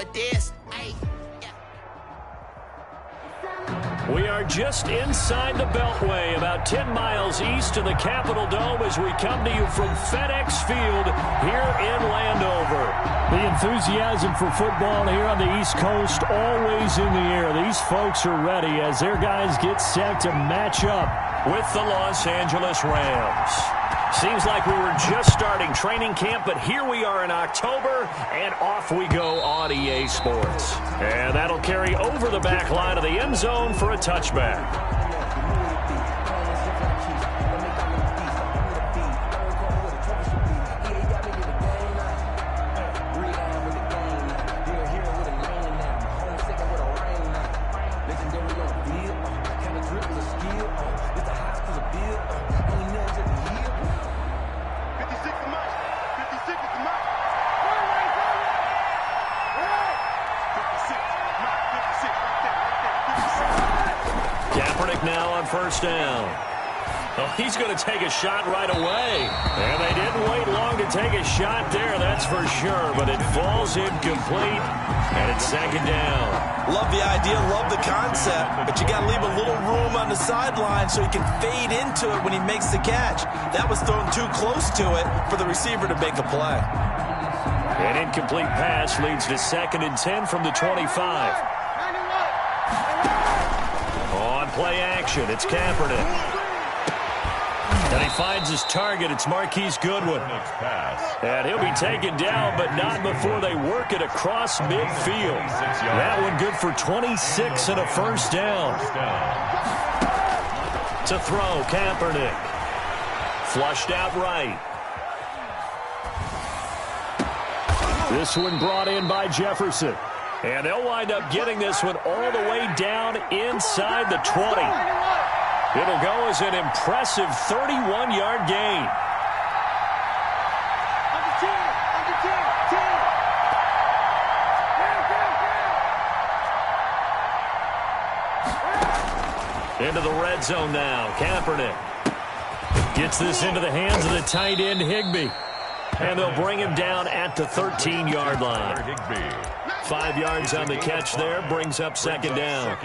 with this. Hey. We are just inside the Beltway, about 10 miles east of the Capitol Dome as we come to you from FedEx Field here in Landover. The enthusiasm for football here on the East Coast always in the air. These folks are ready as their guys get set to match up with the Los Angeles Rams. Seems like we were just starting training camp, but here we are in October, and off we go on EA Sports. And that'll carry over the back line of the end zone for a touchback. Now on first down. Oh, he's going to take a shot right away. And they didn't wait long to take a shot there, that's for sure. But it falls incomplete, and it's second down. Love the idea, love the concept, but you got to leave a little room on the sideline so he can fade into it when he makes the catch. That was thrown too close to it for the receiver to make a play. An incomplete pass leads to 2nd and 10 from the 25. Play action. It's Kaepernick. And he finds his target. It's Marquise Goodwin. And he'll be taken down, but not before they work it across midfield. That one good for 26 and a first down. To throw, Kaepernick. Flushed out right. This one brought in by Jefferson. And they'll wind up getting this one all the way down inside the 20. It'll go as an impressive 31-yard gain. Into the red zone now. Kaepernick gets this into the hands of the tight end, Higbee. And they'll bring him down at the 13-yard line. 5 yards on the catch there, brings up second down.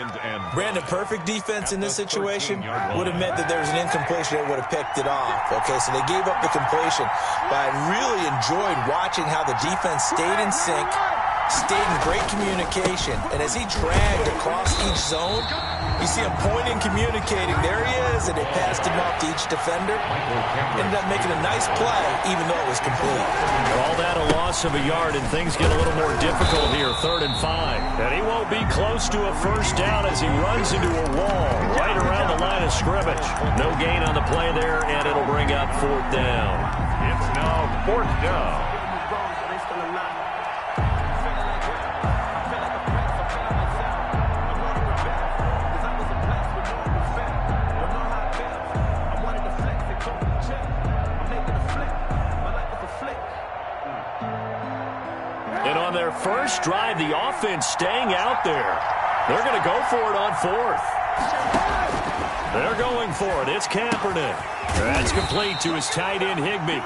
Brandon, perfect defense in this situation would have meant that there was an incompletion that would have picked it off. Okay, so they gave up the completion. But I really enjoyed watching how the defense stayed in sync, stayed in great communication. And as he dragged across each zone, you see him pointing, communicating. There he is, and it passed him off to each defender. Ended up making a nice play, even though it was complete. All that a loss of a yard, and things get a little more difficult here, 3rd and 5. And he won't be close to a first down as he runs into a wall right around the line of scrimmage. No gain on the play there, and it'll bring up 4th down. It's now 4th down. First drive, the offense staying out there. They're going to go for it on 4th. They're going for it. It's Kaepernick. That's complete to his tight end, Higbee.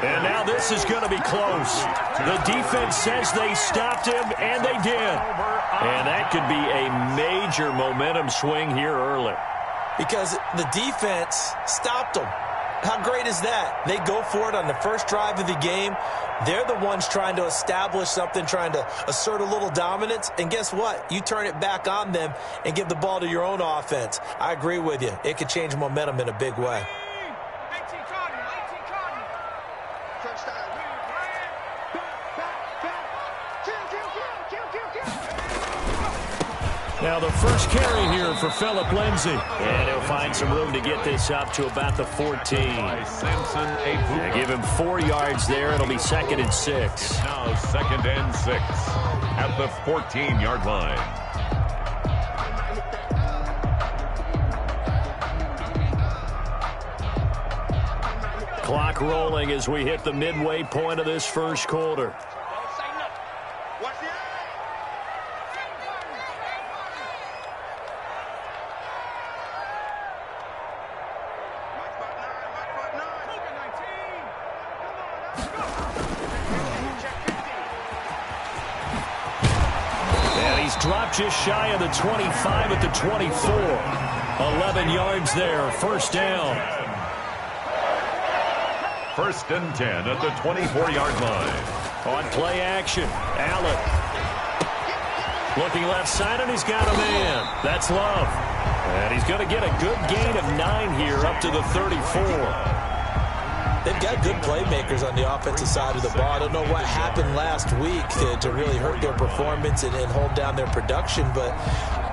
And now this is going to be close. The defense says they stopped him, and they did. And that could be a major momentum swing here early. Because the defense stopped them. How great is that? They go for it on the first drive of the game. They're the ones trying to establish something, trying to assert a little dominance. And guess what? You turn it back on them and give the ball to your own offense. I agree with you. It could change momentum in a big way. Now the first carry here for Phillip Lindsay. And he'll find some room to get this up to about the 14. They give him 4 yards there. It'll be 2nd and 6. Now 2nd and 6 at the 14-yard line. Clock rolling as we hit the midway point of this first quarter. dropped just shy of the 25 at the 24. 11 yards there, first down. First and 10 at the 24-yard line. On play action, Allen. Looking left side, and he's got a man. That's Love. And he's going to get a good gain of 9 here up to the 34. They've got good playmakers on the offensive side of the ball. I don't know what happened last week to really hurt their performance and hold down their production, but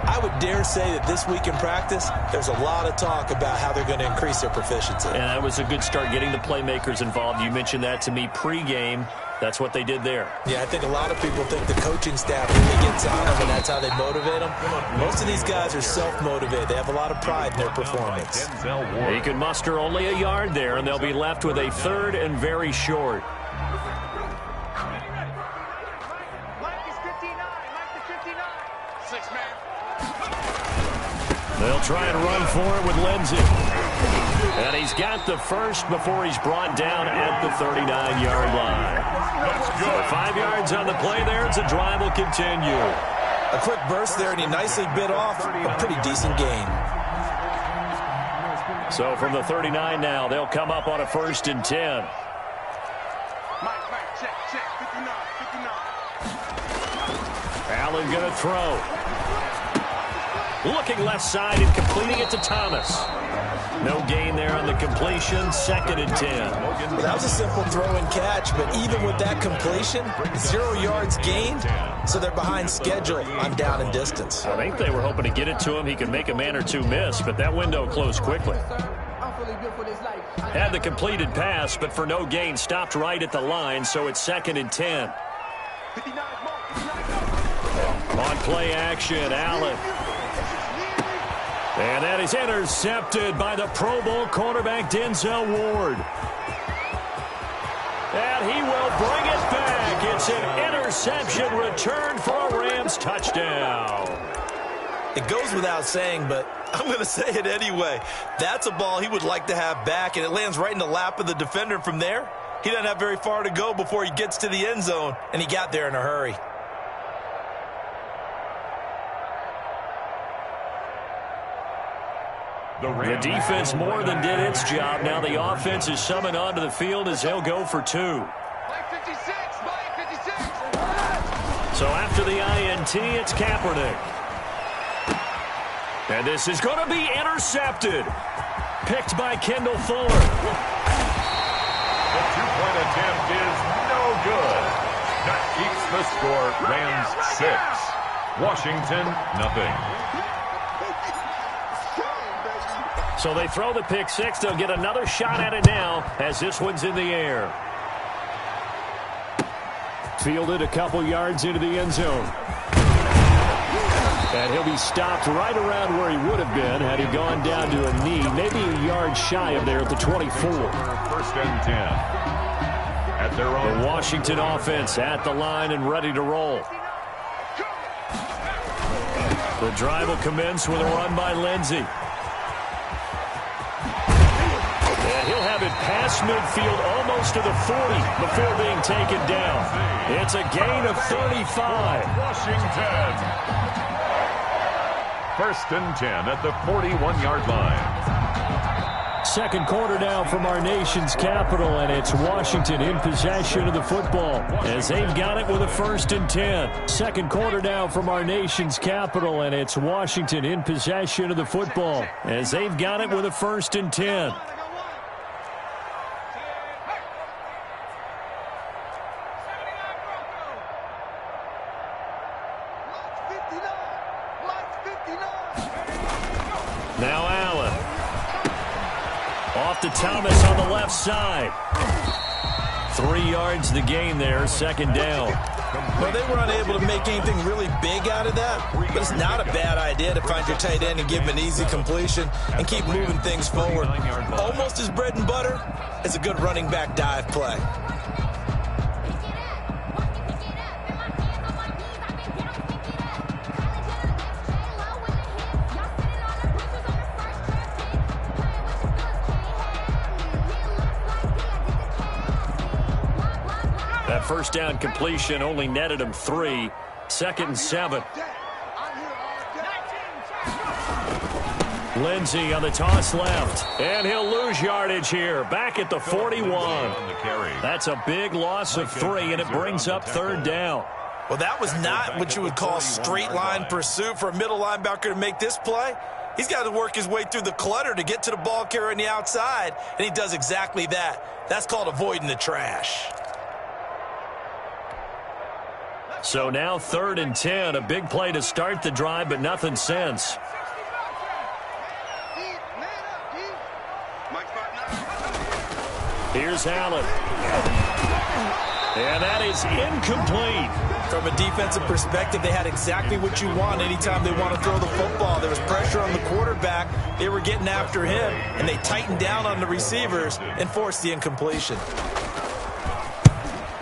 I would dare say that this week in practice, there's a lot of talk about how they're going to increase their proficiency. And that was a good start getting the playmakers involved. You mentioned that to me pregame. That's what they did there. Yeah, I think a lot of people think the coaching staff really gets on them, and that's how they motivate them. Most of these guys are self-motivated. They have a lot of pride in their performance. He can muster only a yard there, and they'll be left with a third and very short. They'll try and run for it with Lindsey. And he's got the first before he's brought down at the 39-yard line. So 5 yards on the play there. The drive will continue. A quick burst there, and he nicely bit off a pretty decent gain. So from the 39 now, they'll come up on a first and 10. Allen going to throw. Looking left side and completing it to Thomas. No gain there on the completion. Second and 10. Well, that was a simple throw and catch, but even with that completion, 0 yards gained, so they're behind schedule on down and distance. I think they were hoping to get it to him. He could make a man or two miss, but that window closed quickly. Had the completed pass, but for no gain, stopped right at the line, so it's second and 10. On play action, Allen. And that is intercepted by the Pro Bowl cornerback Denzel Ward. And he will bring it back. It's an interception return for a Rams touchdown. It goes without saying, but I'm going to say it anyway. That's a ball he would like to have back, and it lands right in the lap of the defender from there. He doesn't have very far to go before he gets to the end zone, and he got there in a hurry. The defense more than did its job. Now the offense is summoned onto the field as they'll go for 2. So after the INT, it's Kaepernick. And this is going to be intercepted. Picked by Kendall Fuller. The two-point attempt is no good. That keeps the score. Rams 6. Washington, nothing. So they throw the pick six. They'll get another shot at it now as this one's in the air. Fielded a couple yards into the end zone. And he'll be stopped right around where he would have been had he gone down to a knee, maybe a yard shy of there at the 24. First and 10. At their own. The Washington offense at the line and ready to roll. The drive will commence with a run by Lindsey. And he'll have it past midfield almost to the 40 before being taken down. It's a gain of 35. Washington. First and 10 at the 41-yard line. Second quarter now from our nation's capital, and it's Washington in possession of the football as they've got it with a first and 10. Second quarter now from our nation's capital, and it's Washington in possession of the football as they've got it with a first and 10. Now Allen. Off to Thomas on the left side. 3 yards the gain there, second down. Well, they were unable to make anything really big out of that, but it's not a bad idea to find your tight end and give him an easy completion and keep moving things forward. Almost as bread and butter as a good running back dive play. That first down completion only netted him 3. Second and 7. Lindsey on the toss left. And he'll lose yardage here. Back at the 41. That's a big loss of 3, and it brings up 3rd down. Well, that was not what you would call straight line pursuit for a middle linebacker to make this play. He's got to work his way through the clutter to get to the ball carrier on the outside, and he does exactly that. That's called avoiding the trash. So now 3rd and 10, a big play to start the drive, but nothing since. Here's Allen. And that is incomplete. From a defensive perspective, they had exactly what you want anytime they want to throw the football. There was pressure on the quarterback. They were getting after him, and they tightened down on the receivers and forced the incompletion.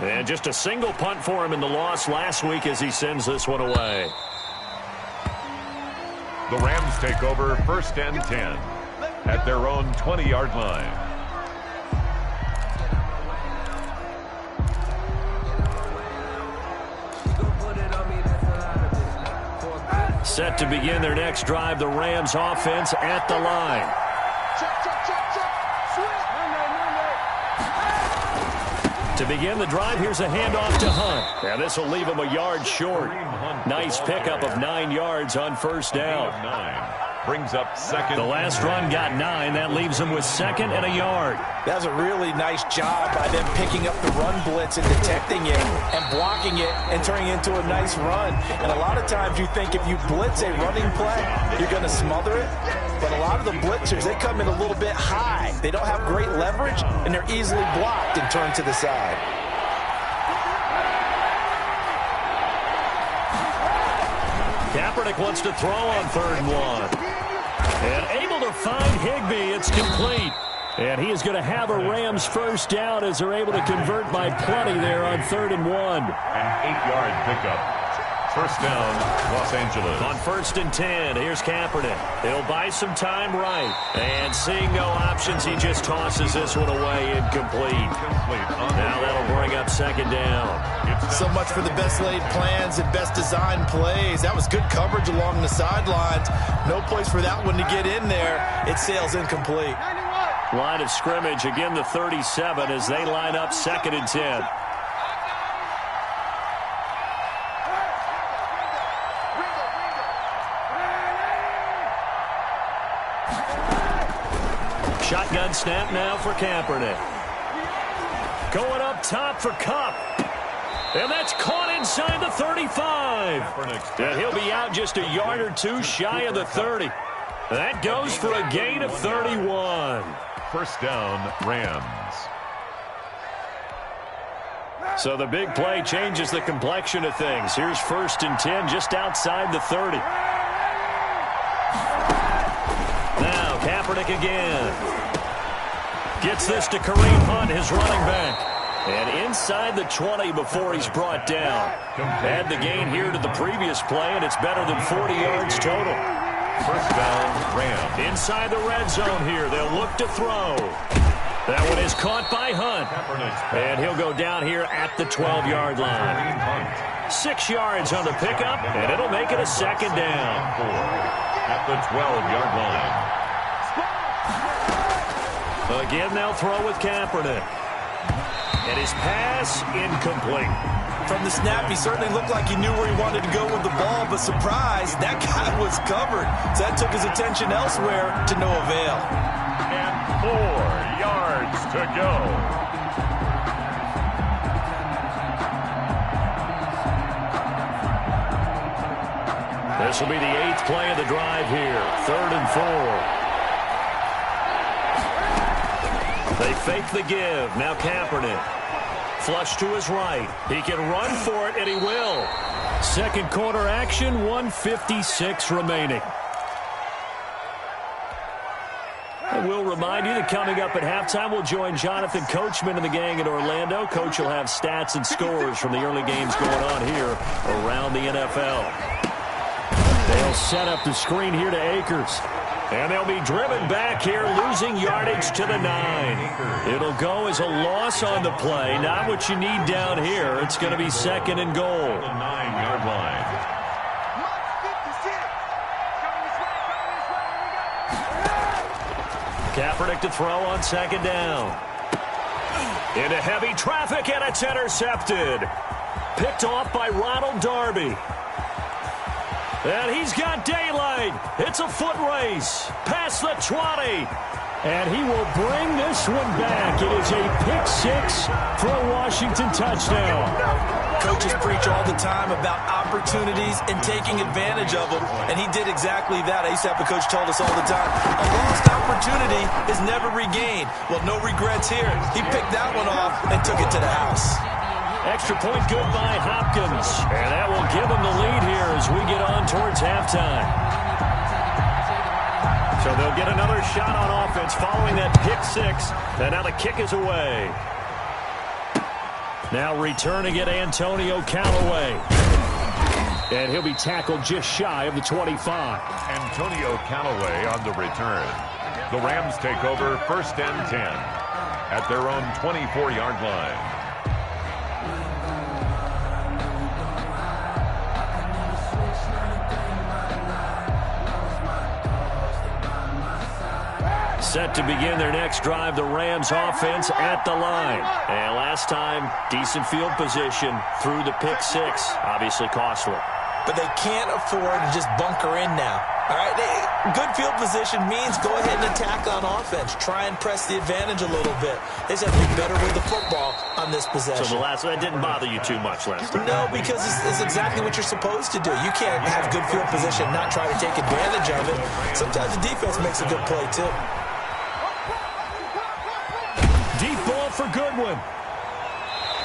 And just a single punt for him in the loss last week as he sends this one away. The Rams take over 1st and 10 at their own 20-yard line. Set to begin their next drive, the Rams offense at the line. To begin the drive, here's a handoff to Hunt. And this will leave him a yard short. Nice pickup of 9 yards on 1st down. Brings up 2nd. The last run got 9. That leaves him with 2nd and a yard. That was a really nice job by them picking up the run blitz and detecting it and blocking it and turning it into a nice run. And a lot of times you think if you blitz a running play, you're going to smother it. But a lot of the blitzers, they come in a little bit high. They don't have great leverage, and they're easily blocked and turned to the side. Kaepernick wants to throw on 3rd and 1. And able to find Higbee. It's complete. And he is going to have a Rams 1st down as they're able to convert by plenty there on 3rd and 1. An 8-yard pickup. 1st down, Los Angeles. On 1st and 10, here's Kaepernick. He'll buy some time right. And seeing no options, he just tosses this one away incomplete. Now that'll bring up 2nd down. So much for the best laid plans and best designed plays. That was good coverage along the sidelines. No place for that one to get in there. It sails incomplete. Line of scrimmage, again the 37 as they line up 2nd and 10. Shotgun snap now for Kaepernick. Going up top for Kupp. And that's caught inside the 35. And he'll be out just a yard or 2 shy of the 30. That goes for a gain of 31. 1st down, Rams. So the big play changes the complexion of things. Here's 1st and 10 just outside the 30. Now Kaepernick again. Gets this to Kareem Hunt, his running back. And inside the 20 before he's brought down. Add the gain here to the previous play, and it's better than 40 yards total. 1st down, Rams. Inside the red zone here. They'll look to throw. That one is caught by Hunt. And he'll go down here at the 12-yard line. 6 yards on the pickup, and it'll make it a 2nd down. At the 12-yard line. Again, they'll throw with Kaepernick. And his pass incomplete. From the snap, he certainly looked like he knew where he wanted to go with the ball, but surprise, that guy was covered. So that took his attention elsewhere to no avail. And 4 yards to go. This will be the 8th play of the drive here. 3rd and 4. They fake the give. Now Kaepernick. Flush to his right. He can run for it, and he will. 2nd quarter action, 1:56 remaining. And we'll remind you that coming up at halftime, we'll join Jonathan Coachman and the gang in Orlando. Coach will have stats and scores from the early games going on here around the NFL. They'll set up the screen here to Akers. And they'll be driven back here, losing yardage to the 9. It'll go as a loss on the play. Not what you need down here. It's going to be 2nd and goal. The 9-yard line. Kaepernick to throw on second down. Into heavy traffic, and it's intercepted. Picked off by Ronald Darby. And he's got daylight. It's a foot race. Past the 20. And he will bring this one back. It is a pick six for a Washington touchdown. Coaches preach all the time about opportunities and taking advantage of them, and he did exactly that. I used to have a coach told us all the time, a lost opportunity is never regained. Well, no regrets here. He picked that one off and took it to the house. Extra point good by Hopkins. And that will give him the lead here as we get on towards halftime. So they'll get another shot on offense following that pick six. And now the kick is away. Now returning it, Antonio Callaway. And he'll be tackled just shy of the 25. Antonio Callaway on the return. The Rams take over 1st and 10 at their own 24-yard line. Set to begin their next drive, the Rams offense at the line. And last time, decent field position through the pick six. Obviously costly. But they can't afford to just bunker in now. All right, good field position means go ahead and attack on offense. Try and press the advantage a little bit. They just have to be better with the football on this possession. So that didn't bother you too much last time? No, because it's exactly what you're supposed to do. You can't have good field position and not try to take advantage of it. Sometimes the defense makes a good play, too. Deep ball for Goodwin.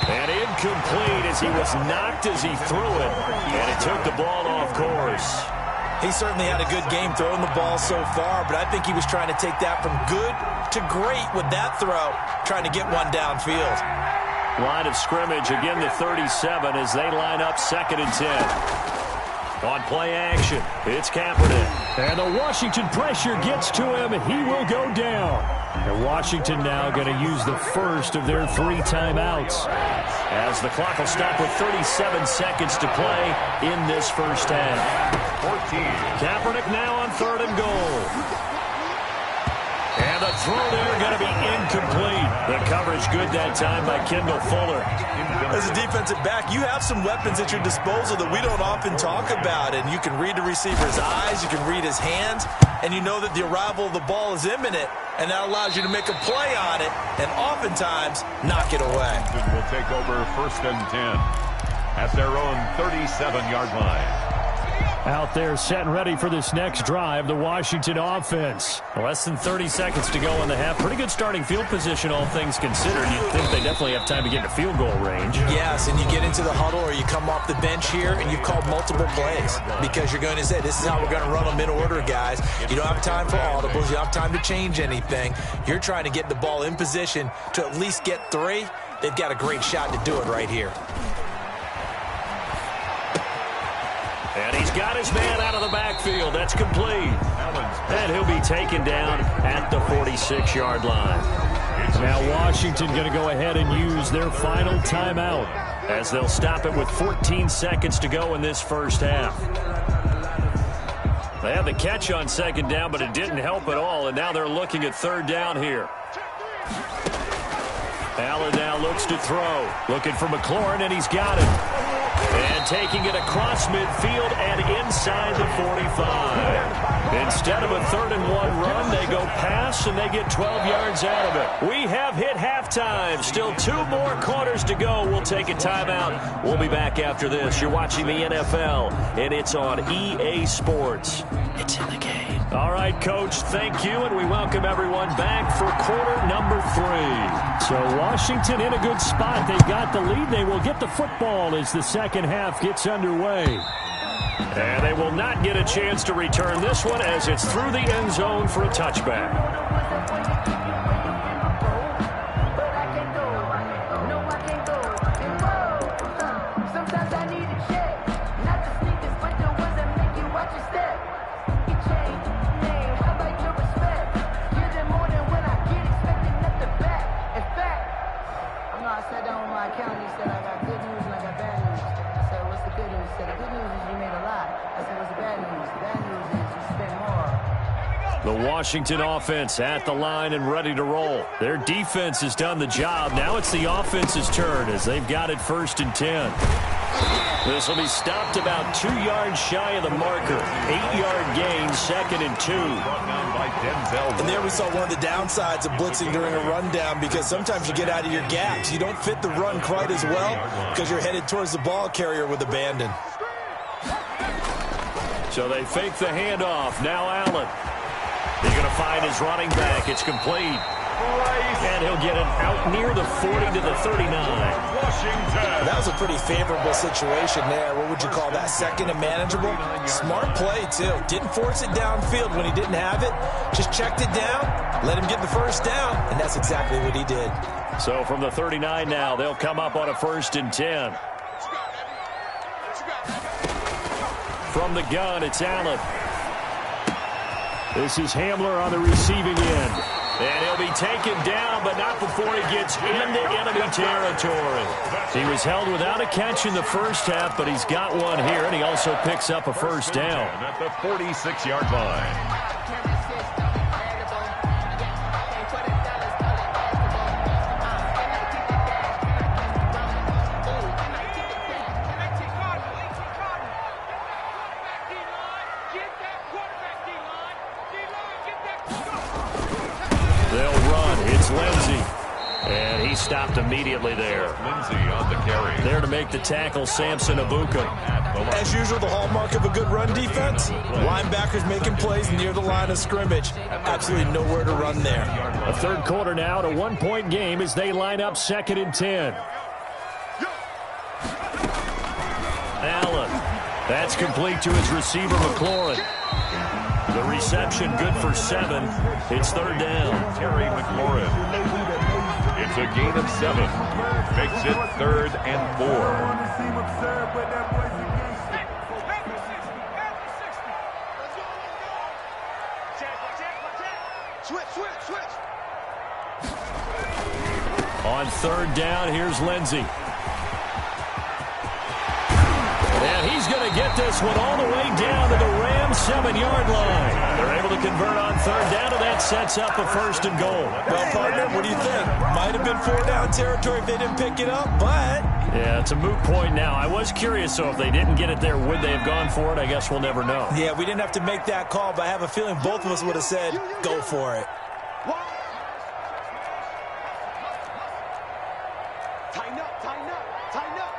And incomplete as he was knocked as he threw it. And it took the ball off course. He certainly had a good game throwing the ball so far, but I think he was trying to take that from good to great with that throw, trying to get one downfield. Line of scrimmage, again the 37 as they line up 2nd and 10. On play action, it's Kaepernick. And the Washington pressure gets to him. He will go down. And Washington now going to use the first of their 3 timeouts, as the clock will stop with 37 seconds to play in this first half. 14. Kaepernick now on 3rd and goal. And the throw there going to be incomplete. The coverage good that time by Kendall Fuller. As a defensive back, you have some weapons at your disposal that we don't often talk about. And you can read the receiver's eyes, you can read his hands, and you know that the arrival of the ball is imminent. And that allows you to make a play on it and oftentimes knock it away. Will take over 1st and 10 at their own 37-yard line. Out there set and ready for this next drive, the Washington offense. Less than 30 seconds to go in the half. Pretty good starting field position, all things considered. You'd think they definitely have time to get into field goal range. Yes, and you get into the huddle or you come off the bench here and you've called multiple plays because you're going to say, this is how we're going to run them in order, guys. You don't have time for audibles. You don't have time to change anything. You're trying to get the ball in position to at least get 3. They've got a great shot to do it right here. And he's got his man out of the backfield. That's complete. And he'll be taken down at the 46-yard line. Now Washington going to go ahead and use their final timeout as they'll stop it with 14 seconds to go in this first half. They had the catch on 2nd down, but it didn't help at all, and now they're looking at 3rd down here. Allen now looks to throw. Looking for McLaurin, and he's got it. And taking it across midfield and inside the 45. Instead of a 3rd and 1 run, they go pass and they get 12 yards out of it. We have hit halftime. Still 2 more quarters to go. We'll take a timeout. We'll be back after this. You're watching the NFL, and it's on EA Sports. It's in the game. All right, Coach, thank you, and we welcome everyone back for quarter number 3. So Washington in a good spot. They've got the lead. They will get the football as the second half gets underway. And they will not get a chance to return this one as it's through the end zone for a touchback. The Washington offense at the line and ready to roll. Their defense has done the job. Now it's the offense's turn as they've got it 1st and 10. This will be stopped about 2 yards shy of the marker. 8-yard gain, 2nd and 2. And there we saw one of the downsides of blitzing during a rundown, because sometimes you get out of your gaps. You don't fit the run quite as well because you're headed towards the ball carrier with abandon. So they fake the handoff. Now Allen. He's going to find his running back. It's complete. And he'll get it out near the 40 to the 39. That was a pretty favorable situation there. What would you call that? 2nd and manageable? Smart play, too. Didn't force it downfield when he didn't have it. Just checked it down, let him get the 1st down, and that's exactly what he did. So from the 39 now, they'll come up on a 1st and 10. From the gun, it's Allen. This is Hamler on the receiving end. And he'll be taken down, but not before he gets into enemy territory. He was held without a catch in the first half, but he's got one here, and he also picks up a 1st down. At the 46-yard line. Stopped immediately there. Lindsey on the carry. There to make the tackle, Samson Abuka. As usual, the hallmark of a good run defense, linebackers making plays near the line of scrimmage. Absolutely nowhere to run there. A 3rd quarter now, to 1-point game as they line up 2nd and 10. Allen. That's complete to his receiver, McLaurin. The reception good for 7. It's 3rd down. Terry McLaurin. It's a gain of 7. Makes it 3rd and 4. On 3rd down, here's Lindsey. And he's going to get this one all the way down to the Rams' 7-yard line. They're able to convert on 3rd down, and that sets up a 1st and goal. Well, partner, what do you think? Might have been 4-down territory if they didn't pick it up, but... Yeah, it's a moot point now. I was curious, so if they didn't get it there, would they have gone for it? I guess we'll never know. Yeah, we didn't have to make that call, but I have a feeling both of us would have said, go for it. Tighten up, tighten up, tighten up.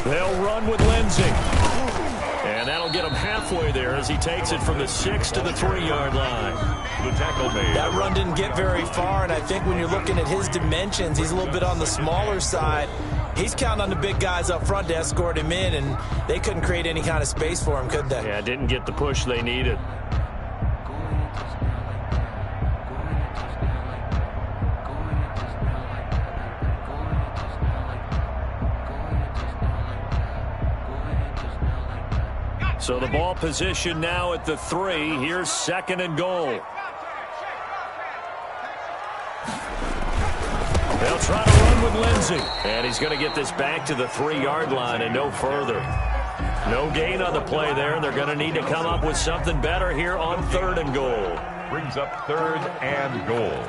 They'll run with Lindsey. And that'll get him halfway there as he takes it from the 6 to the 3-yard line. The tackle made. That run didn't get very far, and I think when you're looking at his dimensions, he's a little bit on the smaller side. He's counting on the big guys up front to escort him in, and they couldn't create any kind of space for him, could they? Yeah, didn't get the push they needed. So the ball position now at the 3. Here's 2nd and goal. They'll try to run with Lindsey. And he's going to get this back to the 3-yard line and no further. No gain on the play there. They're going to need to come up with something better here on 3rd and goal. Brings up 3rd and goal.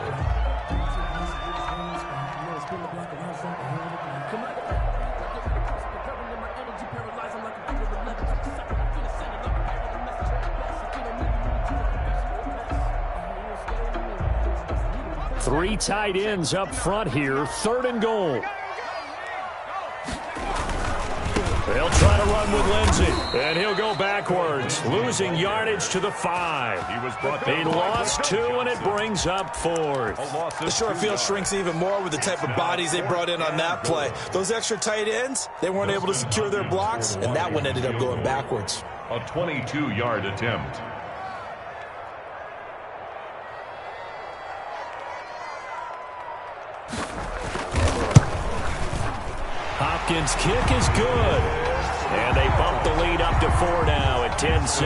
Three tight ends up front here. 3rd and goal. They'll try to run with Lindsey. And he'll go backwards, losing yardage to the 5. He lost 2, and it brings up 4th. The short field shrinks even more with the type of bodies they brought in on that play. Those extra tight ends, they weren't able to secure their blocks, and that one ended up going backwards. A 22-yard attempt. Hopkins' kick is good. And they bump the lead up to 4 now at 10-6.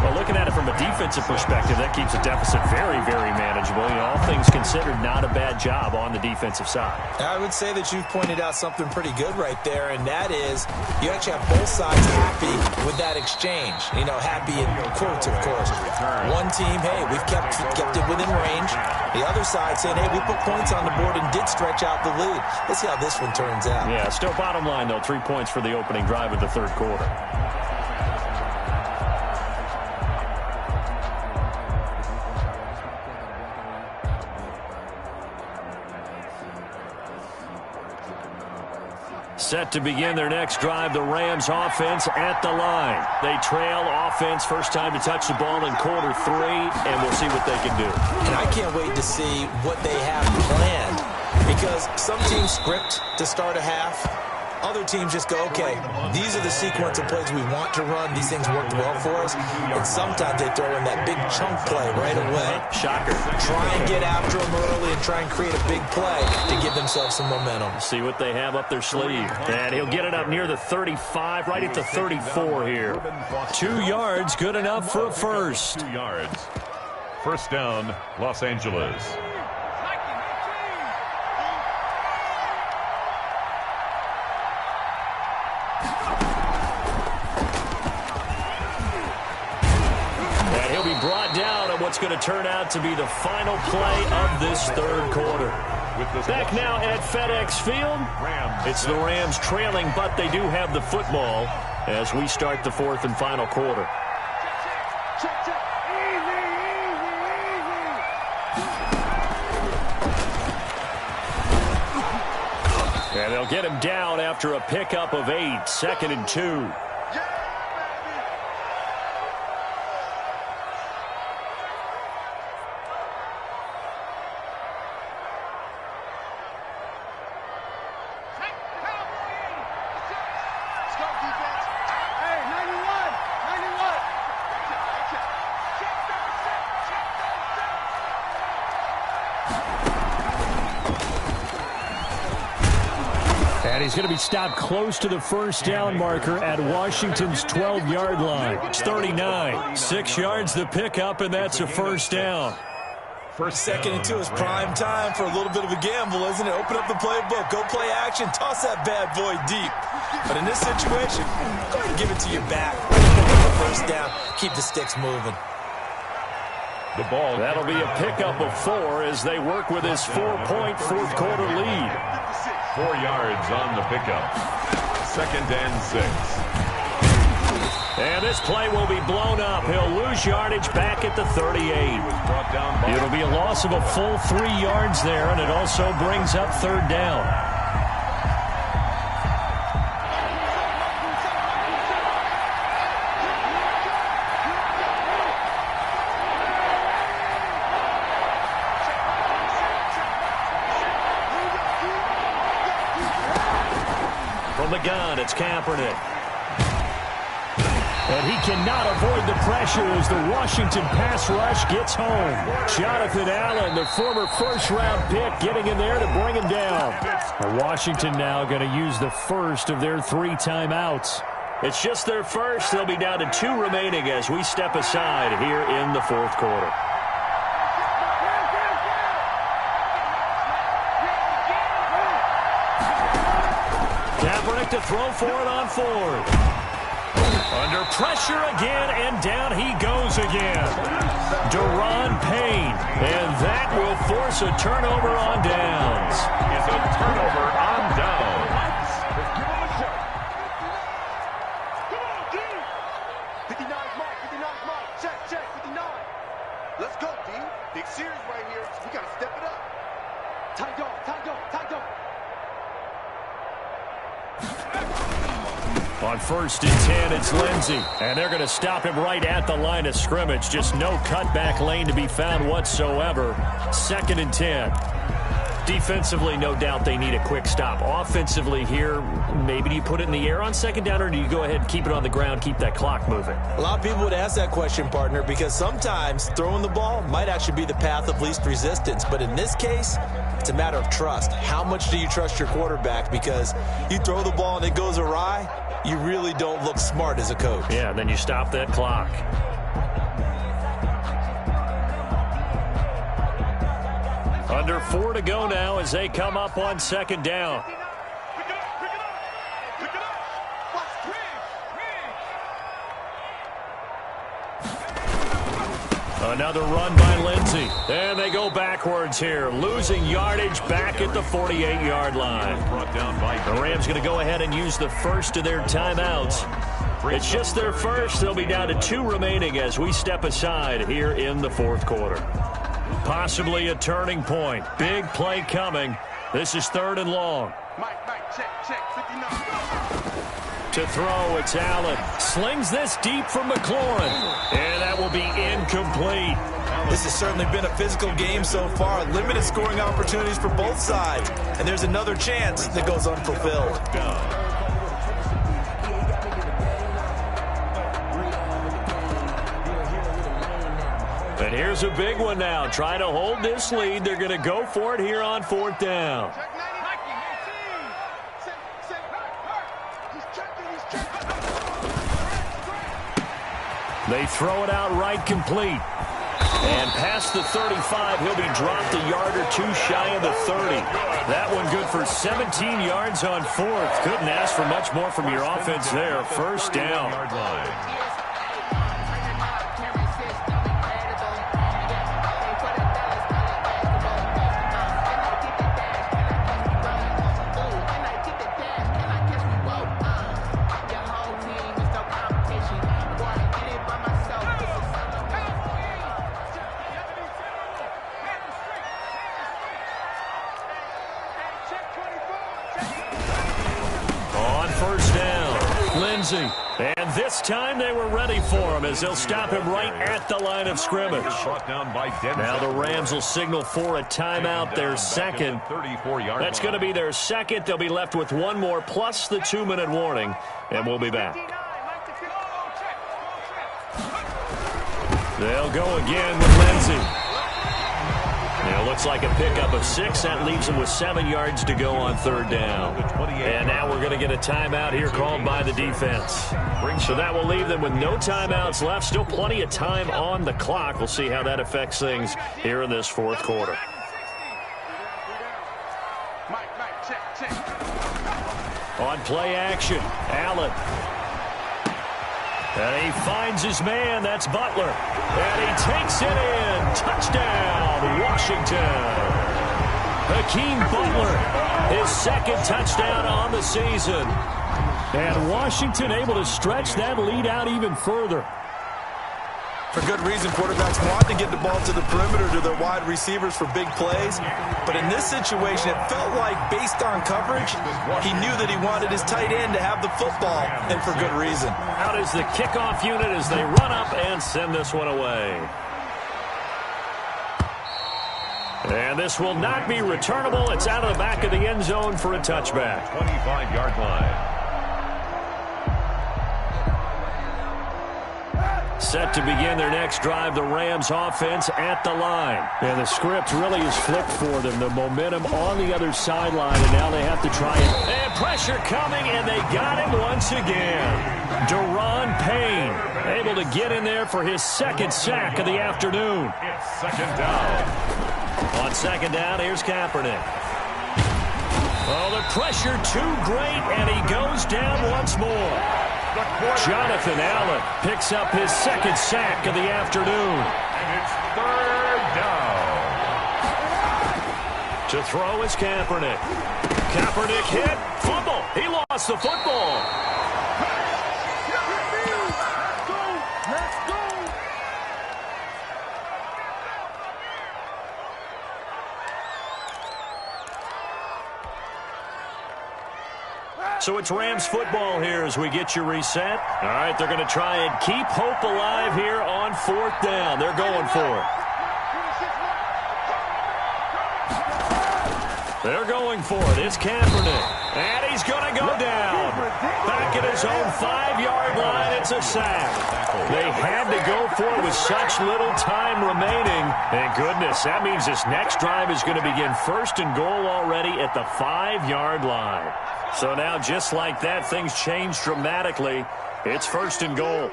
Well, looking at it from a defensive perspective, that keeps the deficit very, very manageable. You know, all things considered, not a bad job on the defensive side. I would say that you've pointed out something pretty good right there, and that is you actually have both sides happy with that exchange. You know, happy in quotes, of course. One team, hey, we've kept it within range. The other side saying, hey, we put points on the board and did stretch out the lead. Let's see how this one turns out. Yeah, still bottom line, though, 3 points for the opening drive of the third quarter. Set to begin their next drive, the Rams offense at the line. They trail offense, first time to touch the ball in quarter 3, and we'll see what they can do. And I can't wait to see what they have planned, because some teams script to start a half. Other teams just go, okay, these are the sequence of plays we want to run. These things worked well for us. And sometimes they throw in that big chunk play right away. Shocker. Try and get after them early and try and create a big play to give themselves some momentum. See what they have up their sleeve. And he'll get it up near the 35, right at the 34 here. 2 yards, good enough for a first. 2 yards. First down, Los Angeles. Brought down on what's going to turn out to be the final play of this third quarter. Back now at FedEx Field. It's the Rams trailing, but they do have the football as we start the fourth and final quarter. And they'll get him down after a pickup of 8, 2nd and 2. And he's going to be stopped close to the first down marker at Washington's 12-yard line. It's 39. 6 yards the pickup, and that's a first down. First, 2nd and 2 is prime time for a little bit of a gamble, isn't it? Open up the playbook, go play action, toss that bad boy deep. But in this situation, go ahead and give it to your back. First down, keep the sticks moving. The ball. That'll be a pickup of 4 as they work with his 4-point fourth quarter lead. 4 yards on the pickup. 2nd and 6. And this play will be blown up. He'll lose yardage back at the 38. It'll be a loss of a full 3 yards there, and it also brings up third down. From the gun, it's Kaepernick. And he cannot avoid the pressure as the Washington pass rush gets home. Jonathan Allen, the former first-round pick, getting in there to bring him down. And Washington now going to use the first of their 3 timeouts. It's just their first. They'll be down to 2 remaining as we step aside here in the fourth quarter. Kaepernick to throw for it on 4th. Under pressure again, and down he goes again. Daron Payne, and that will force a turnover on downs. It's a turnover on downs. Give him a shot. Come on, D. 59's mark, 59's mark. Check, 59. Let's go, D. Big series right here. We got to step it up. Tie dog. On 1st and 10, it's Lindsey. And they're going to stop him right at the line of scrimmage. Just no cutback lane to be found whatsoever. 2nd and 10. Defensively, no doubt they need a quick stop. Offensively here, maybe do you put it in the air on second down, or do you go ahead and keep it on the ground, keep that clock moving? A lot of people would ask that question, partner, because sometimes throwing the ball might actually be the path of least resistance. But in this case, it's a matter of trust. How much do you trust your quarterback? Because you throw the ball and it goes awry, you really don't look smart as a coach. Yeah, and then you stop that clock. Under 4 to go now as they come up on second down. Another run by Lindsey. And they go backwards here, losing yardage back at the 48-yard line. The Rams going to go ahead and use the first of their timeouts. It's just their first. They'll be down to 2 remaining as we step aside here in the fourth quarter. Possibly a turning point. Big play coming. This is 3rd and long. Mike, check, 59. To throw, it's Allen. Slings this deep for McLaurin. And that will be incomplete. This has certainly been a physical game so far. Limited scoring opportunities for both sides. And there's another chance that goes unfulfilled. And here's a big one now. Trying to hold this lead. They're going to go for it here on 4th down. They throw it out right complete. And past the 35, he'll be dropped a yard or 2 shy of the 30. That one good for 17 yards on 4th. Couldn't ask for much more from your offense there. 1st down. And this time they were ready for him as they'll stop him right at the line of scrimmage. Now the Rams will signal for a timeout, their second. That's going to be their second. They'll be left with 1 more plus the 2-minute warning, and we'll be back. They'll go again with Lindsey. Now, looks like a pickup of 6. That leaves them with 7 yards to go on 3rd down. And now we're going to get a timeout here called by the defense. So that will leave them with no timeouts left. Still plenty of time on the clock. We'll see how that affects things here in this 4th quarter. On play action, Allen. And he finds his man. That's Butler. And he takes it in. Touchdown, Washington. Hakeem Butler, his 2nd touchdown on the season. And Washington able to stretch that lead out even further. For good reason, quarterbacks want to get the ball to the perimeter to their wide receivers for big plays. But in this situation, it felt like based on coverage, he knew that he wanted his tight end to have the football, and for good reason. Out is the kickoff unit as they run up and send this one away. And this will not be returnable. It's out of the back of the end zone for a touchback. 25-yard line. Set to begin their next drive, the Rams offense at the line. And the script really is flipped for them. The momentum on the other sideline, and now they have to try it. And pressure coming, and they got him once again. Daron Payne able to get in there for his 2nd sack of the afternoon. It's 2nd down. On 2nd down, here's Kaepernick. Oh, the pressure too great, and he goes down once more. Jonathan Allen picks up his 2nd sack of the afternoon. And it's 3rd down. To throw is Kaepernick. Kaepernick hit. Fumble. He lost the football. So it's Rams football here as we get you reset. All right, they're going to try and keep hope alive here on 4th down. They're going for it. They're going for it. It's Kaepernick. And he's going to go down. Back at his own 5-yard line, it's a sack. They had to go for it with such little time remaining. Thank goodness. That means this next drive is going to begin 1st and goal already at the 5-yard line. So now, just like that, things change dramatically. It's 1st and goal.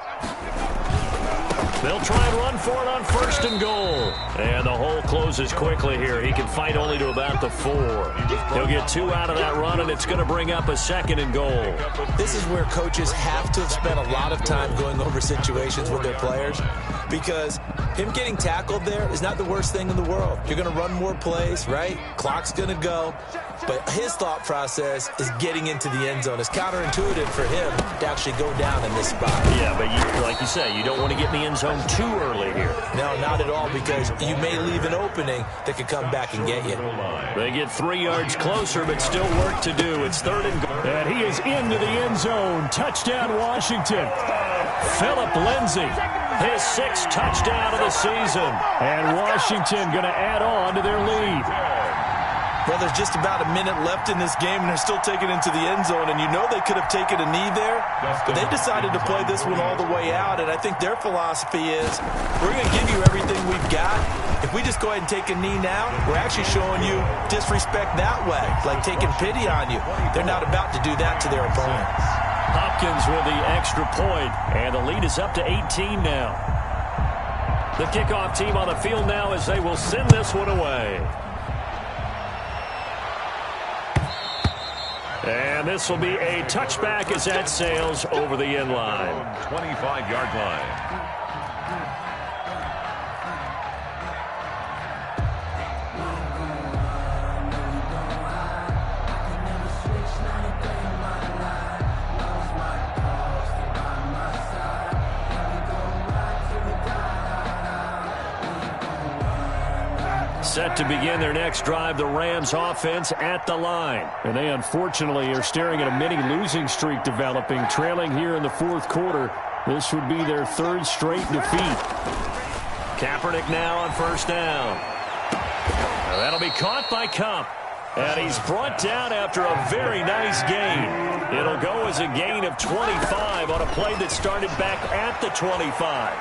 They'll try and run for it on 1st and goal. And the hole closes quickly here. He can fight only to about the 4. He'll get 2 out of that run, and it's going to bring up a 2nd and goal. This is where coaches have to have spent a lot of time going over situations with their players, because him getting tackled there is not the worst thing in the world. You're going to run more plays, right? Clock's going to go. But his thought process is getting into the end zone. It's counterintuitive for him to actually go down in this spot. Yeah, but like you say, you don't want to get in the end zone too early here. No, not at all, because you may leave an opening that could come back and get you. They get 3 yards closer, but still work to do. It's 3rd and goal. And he is into the end zone. Touchdown, Washington. Philip Lindsay, his 6th touchdown of the season. And Washington going to add on to their lead. Well, there's just about a minute left in this game, and they're still taking it into the end zone. And you know they could have taken a knee there, but they decided to play this one all the way out. And I think their philosophy is, we're going to give you everything we've got. If we just go ahead and take a knee now, we're actually showing you disrespect that way, like taking pity on you. They're not about to do that to their opponents. Hopkins with the extra point, and the lead is up to 18 now. The kickoff team on the field now as they will send this one away. And this will be a touchback as that sails over the end line. 25-yard line. Set to begin their next drive, the Rams offense at the line. And they unfortunately are staring at a mini losing streak developing, trailing here in the 4th quarter. This would be their 3rd straight defeat. Kaepernick now on 1st down. Now that'll be caught by Kupp. And he's brought down after a very nice gain. It'll go as a gain of 25 on a play that started back at the 25.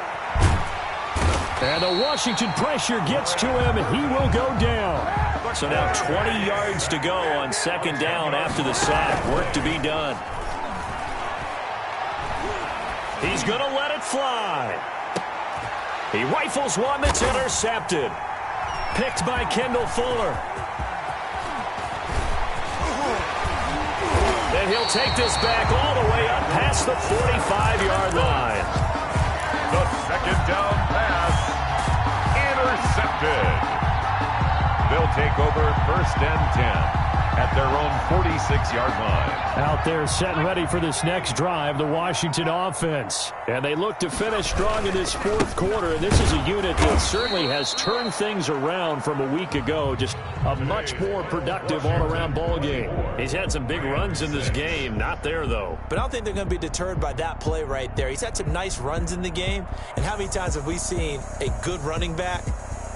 And the Washington pressure gets to him, and he will go down. So now 20 yards to go on 2nd down after the sack. Work to be done. He's going to let it fly. He rifles one that's intercepted. Picked by Kendall Fuller. And he'll take this back all the way up past the 45-yard line. The 2nd down pass. Intercepted. They'll take over 1st and 10 at their own 46-yard line. Out there set and ready for this next drive, the Washington offense. And they look to finish strong in this 4th quarter. And this is a unit that certainly has turned things around from a week ago. Just a much more productive all-around ball game. He's had some big runs in this game. Not there, though. But I don't think they're going to be deterred by that play right there. He's had some nice runs in the game. And how many times have we seen a good running back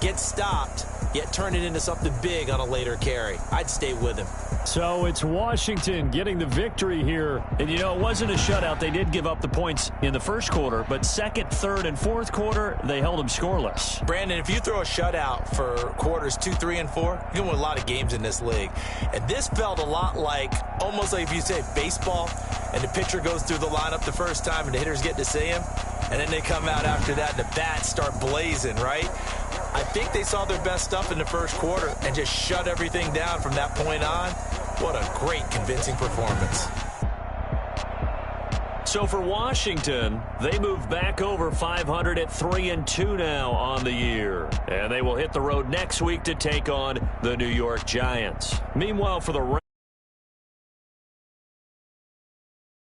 get stopped, yet turn it into something big on a later carry? I'd stay with him. So it's Washington getting the victory here. And, you know, it wasn't a shutout. They did give up the points in the 1st quarter, but 2nd, 3rd, and 4th quarter, they held them scoreless. Brandon, if you throw a shutout for quarters 2, 3, and 4, you're going to win a lot of games in this league. And this felt a lot like, almost like if you say baseball, and the pitcher goes through the lineup the first time and the hitters get to see him, and then they come out after that and the bats start blazing, right? I think they saw their best stuff in the 1st quarter and just shut everything down from that point on. What a great, convincing performance. So for Washington, they move back over 500 at 3-2 now on the year. And they will hit the road next week to take on the New York Giants. Meanwhile, for the Rams,